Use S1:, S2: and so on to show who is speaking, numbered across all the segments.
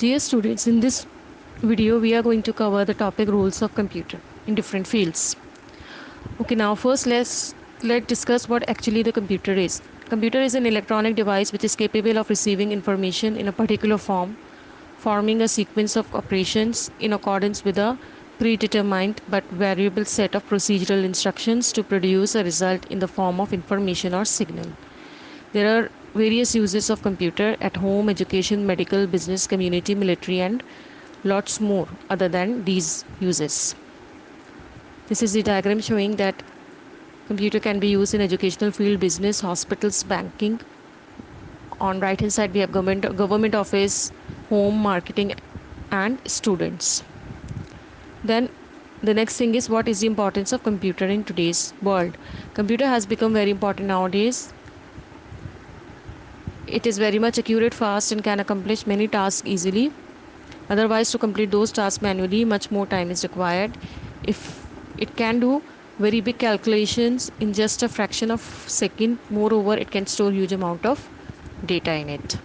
S1: Dear students, in this video we are going to cover the topic roles of computer in different fields. Okay, now first let's discuss what actually the computer is. Computer is an electronic device which is capable of receiving information in a particular form, forming a sequence of operations in accordance with a predetermined but variable set of procedural instructions to produce a result in the form of information or signal. There are various uses of computer at home, education, medical, business, community, military, and lots more other than these uses. This is the diagram showing that computer can be used in educational field, business, hospitals, banking. On right hand side we have government office, home, marketing, and students. Then the next thing is, what is the importance of computer in today's world? Computer has become very important nowadays. It is very much accurate, fast, and can accomplish many tasks easily. Otherwise, to complete those tasks manually, much more time is required. If it can do very big calculations in just a fraction of second, moreover, it can store huge amount of data in it.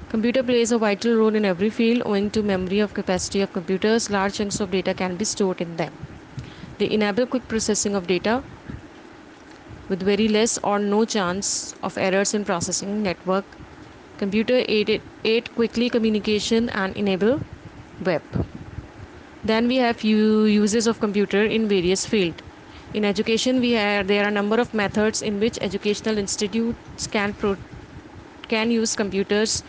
S1: Computer plays a vital role in every field owing to memory of capacity of computers. Large chunks of data can be stored in them. They enable quick processing of data with very less or no chance of errors in processing network. Computer aid quickly communication and enable web. Then we have few uses of computer in various fields. In education, there are a number of methods in which educational institutes can use computers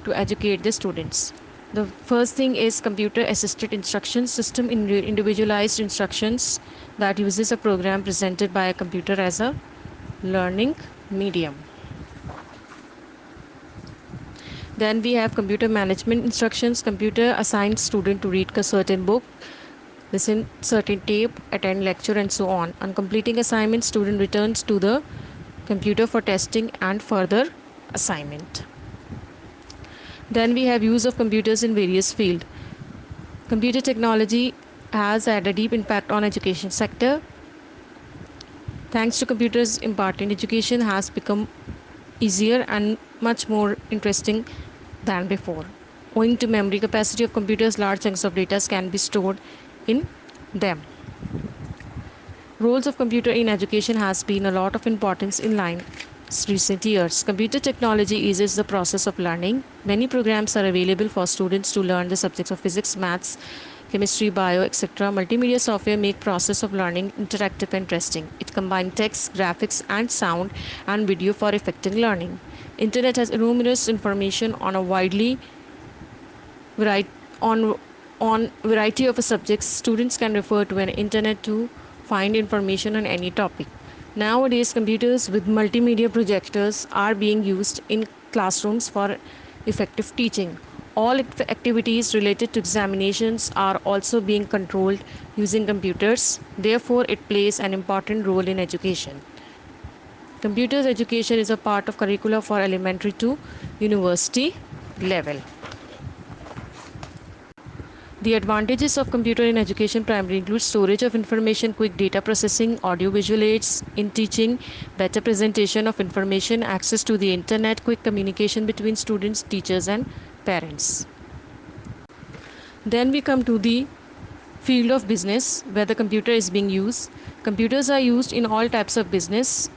S1: to educate the students. The first thing is computer assisted instruction system, individualized instructions that uses a program presented by a computer as a learning medium. Then we have computer management instructions. Computer assigns student to read a certain book, listen certain tape, attend lecture, and so on. On completing assignment, student returns to the computer for testing and further assignment. Then we have use of computers in various fields. Computer technology has had a deep impact on education sector. Thanks to computers, imparting education has become easier and much more interesting than before. Owing to memory capacity of computers, large chunks of data can be stored in them. Roles of computer in education has been a lot of importance in recent years. Computer technology eases the process of learning. Many programs are available for students to learn the subjects of physics, maths, chemistry, bio, etc. Multimedia software make process of learning interactive and interesting. It combines text, graphics, and sound and video for effective learning. Internet has numerous information on a widely variety on variety of subjects. Students can refer to an internet to find information on any topic. Nowadays, computers with multimedia projectors are being used in classrooms for effective teaching. All activities related to examinations are also being controlled using computers. Therefore, it plays an important role in education. Computers education is a part of curricula for elementary to university level. The advantages of computer in education primarily include storage of information, quick data processing, audio-visual aids in teaching, better presentation of information, access to the internet, quick communication between students, teachers, and parents. Then we come to the field of business where the computer is being used. Computers are used in all types of business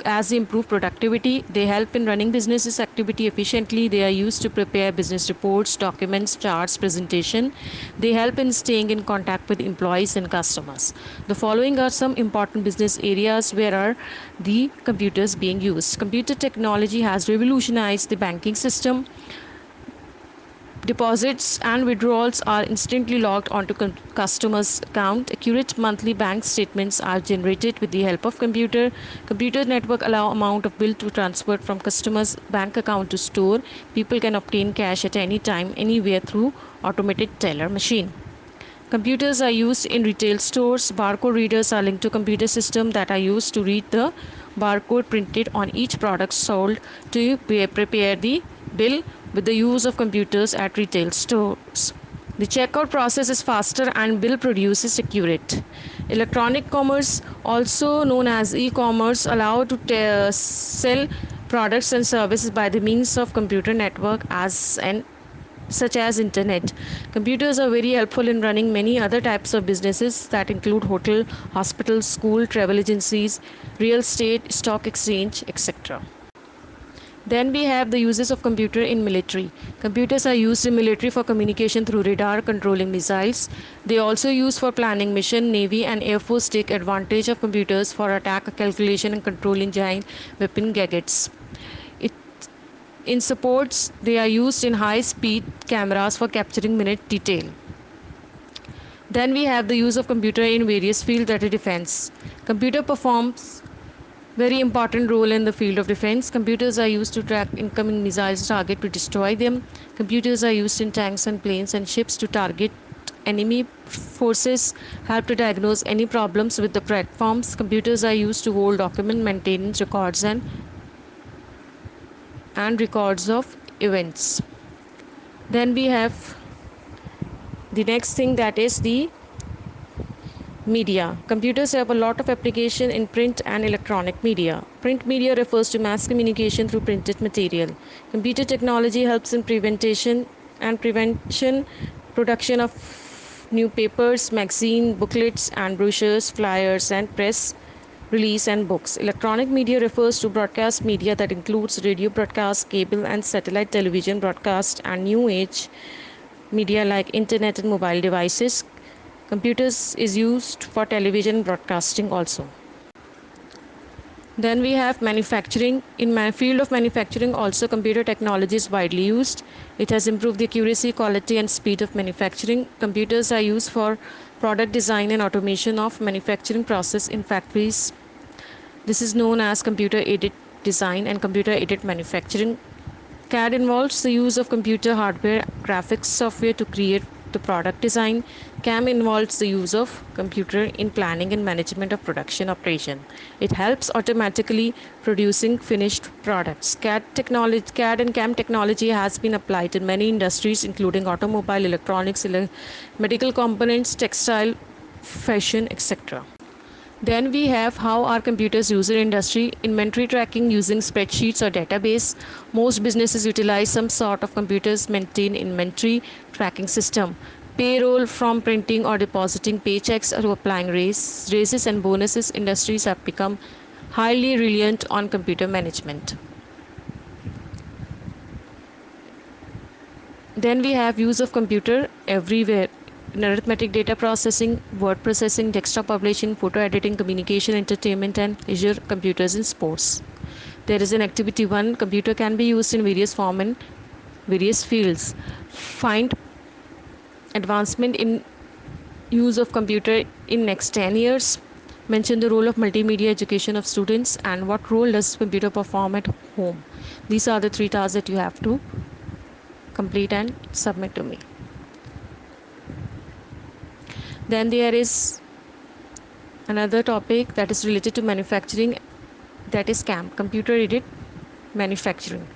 S1: as they improve productivity. They help in running businesses activity efficiently. They are used to prepare business reports, documents, charts, presentation. They help in staying in contact with employees and customers. The following are some important business areas where are the computers being used. Computer technology has revolutionized the banking system. Deposits and withdrawals are instantly logged onto customers' account. Accurate monthly bank statements are generated with the help of computer. Computer network allow amount of bill to transfer from customers' bank account to store. People can obtain cash at any time, anywhere through automated teller machine. Computers are used in retail stores. Barcode readers are linked to computer system that are used to read the barcode printed on each product sold to prepare the bill with the use of computers at retail stores. The checkout process is faster and bill produce is accurate. Electronic commerce, also known as e-commerce, allow to sell products and services by the means of computer network as an such as internet. Computers are very helpful in running many other types of businesses that include hotel, hospitals, school, travel agencies, real estate, stock exchange, etc. Then we have the uses of computer in military. Computers are used in military for communication through radar, controlling missiles. They also used for planning mission. Navy and Air Force take advantage of computers for attack, calculation, and controlling giant weapon gadgets. It, in supports, they are used in high-speed cameras for capturing minute detail. Then we have the use of computer in various fields that are defense. Computer performs very important role in the field of defense. Computers are used to track incoming missiles target to destroy them. Computers are used in tanks and planes and ships to target enemy forces, help to diagnose any problems with the platforms. Computers are used to hold document maintenance records and records of events. Then we have the next thing, that is the media. Computers have a lot of application in print and electronic media. Print media refers to mass communication through printed material. Computer technology helps in prevention, production of newspapers, magazine, booklets and brochures, flyers and press release and books. Electronic media refers to broadcast media that includes radio broadcast, cable and satellite television broadcast, and new age media like internet and mobile devices. Computers is used for television broadcasting also. Then we have manufacturing. In my field of manufacturing also, computer technology is widely used. It has improved the accuracy, quality and speed of manufacturing. Computers are used for product design and automation of manufacturing process in factories. This is known as computer aided design and computer aided manufacturing. CAD involves the use of computer hardware graphics software to create the product design. CAM involves the use of computer in planning and management of production operation. It helps automatically producing finished products. CAD and CAM technology has been applied in many industries including automobile, electronics, medical components, textile, fashion, etc. Then we have how our computers use in industry. Inventory tracking using spreadsheets or database. Most businesses utilize some sort of computers maintain inventory tracking system. Payroll, from printing or depositing paychecks to applying raises and bonuses, industries have become highly reliant on computer management. Then we have use of computer everywhere in arithmetic, data processing, word processing, desktop publishing, photo editing, communication, entertainment and leisure, computers in sports. There is an activity 1. Computer can be used in various form and various fields. Find advancement in use of computer in next 10 years. Mention the role of multimedia education of students and what role does computer perform at home. These are the 3 tasks that you have to complete and submit to me. Then there is another topic that is related to manufacturing, that is CAM, computer aided manufacturing.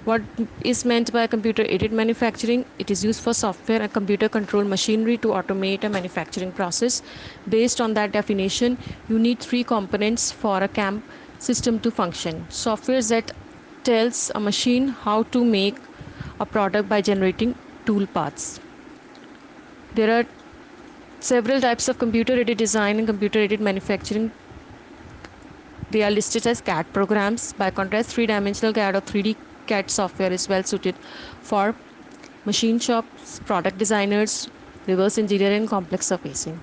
S1: What is meant by computer aided manufacturing? It is used for software and computer controlled machinery to automate a manufacturing process. Based on that definition, you need 3 components for a CAM system to function. Software that tells a machine how to make a product by generating tool paths. There are several types of computer aided design and computer aided manufacturing. They are listed as CAD programs. By contrast, 3-dimensional CAD or 3D CAD software is well suited for machine shops, product designers, reverse engineering, and complex surfacing.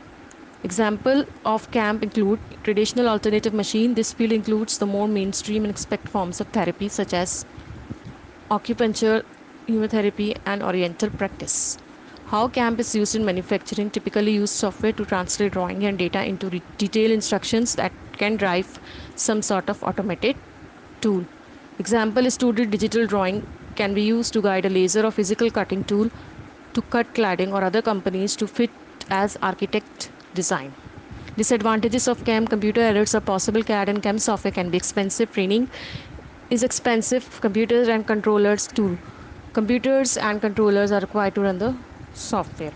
S1: Example of CAM include traditional alternative machine. This field includes the more mainstream and expect forms of therapy such as acupuncture, chemotherapy, and oriental practice. How CAM is used in manufacturing: typically use software to translate drawing and data into detailed instructions that can drive some sort of automated tool. Example is 2D digital drawing can be used to guide a laser or physical cutting tool to cut cladding or other companies to fit as architect design. Disadvantages of CAM: computer errors are possible. CAD and CAM software can be expensive. Training is expensive. Computers and controllers too. Computers and controllers are required to run the software.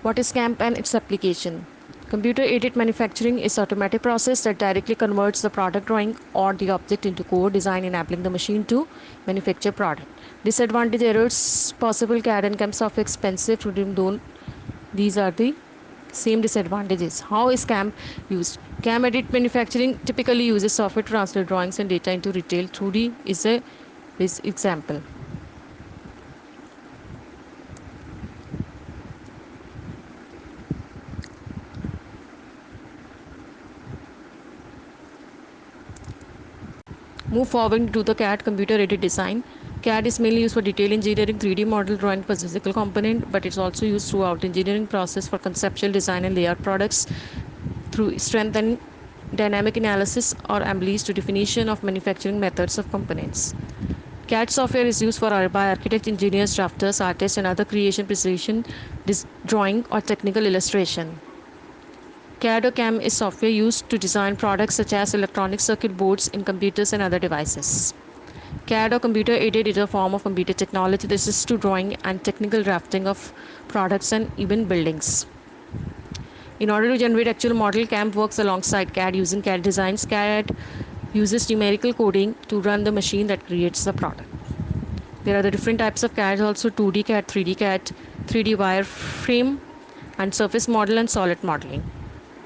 S1: What is CAM and its application? Computer aided manufacturing is automatic process that directly converts the product drawing or the object into code design, enabling the machine to manufacture product. Disadvantage errors possible: CAD and CAM software expensive to don't. These are the same disadvantages. How is CAM used? CAM edit manufacturing typically uses software to translate drawings and data into retail. 2D is a example. Move forward to the CAD, computer aided design. CAD is mainly used for detail engineering, 3D model drawing for physical component, but it's also used throughout engineering process for conceptual design and layout products through strength and dynamic analysis or abilities to definition of manufacturing methods of components. CAD software is used by architects, engineers, drafters, artists, and other creation, precision, drawing, or technical illustration. CAD or CAM is software used to design products such as electronic circuit boards in computers and other devices. CAD or computer aided is a form of computer technology that assists to drawing and technical drafting of products and even buildings. In order to generate actual model, CAM works alongside CAD using CAD designs. CAD uses numerical coding to run the machine that creates the product. There are the different types of CAD also: 2D CAD, 3D CAD, 3D wireframe, and surface model and solid modeling.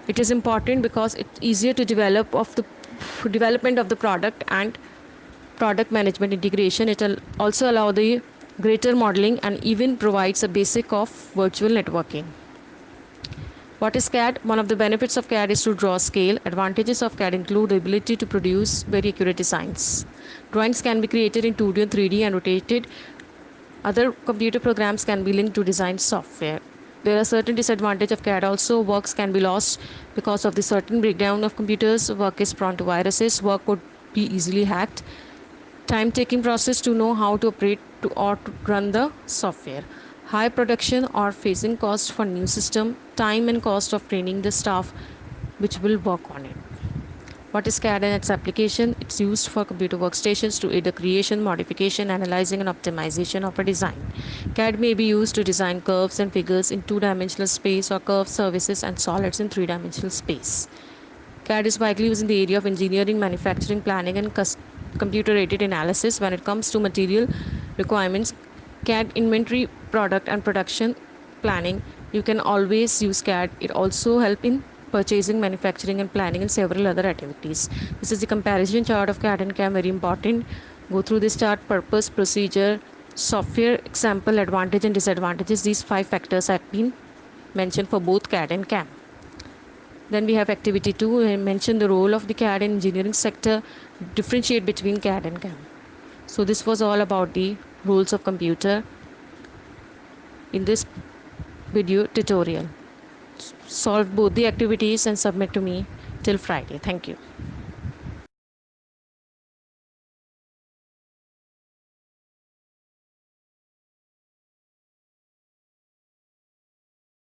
S1: It is important because it's easier to develop of the development of the product and product management integration. It will also allow the greater modeling and even provides a basic of virtual networking. What is CAD? One of the benefits of CAD is to draw scale. Advantages of CAD include the ability to produce very accurate designs. Drawings can be created in 2D and 3D and rotated. Other computer programs can be linked to design software. There are certain disadvantages of CAD also. Works can be lost because of the certain breakdown of computers. Work is prone to viruses. Work could be easily hacked. Time taking process to know how to operate to run the software. High production or facing cost for new system. Time and cost of training the staff which will work on it. What is CAD and its application? It's used for computer workstations to aid the creation, modification, analyzing, and optimization of a design. CAD may be used to design curves and figures in two-dimensional space or curved surfaces and solids in three-dimensional space. CAD is widely used in the area of engineering, manufacturing, planning, and computer-aided analysis. When it comes to material requirements, CAD inventory, product, and production planning, you can always use CAD. It also helps in purchasing, manufacturing, and planning, and several other activities. This is the comparison chart of CAD and CAM. Very important. Go through this chart: purpose, procedure, software, example, advantage, and disadvantages. These 5 factors have been mentioned for both CAD and CAM. Then we have activity 2. I mentioned the role of the CAD in engineering sector, differentiate between CAD and CAM. So this was all about the rules of computer in this video tutorial. Solve both the activities and submit to me till Friday. Thank you.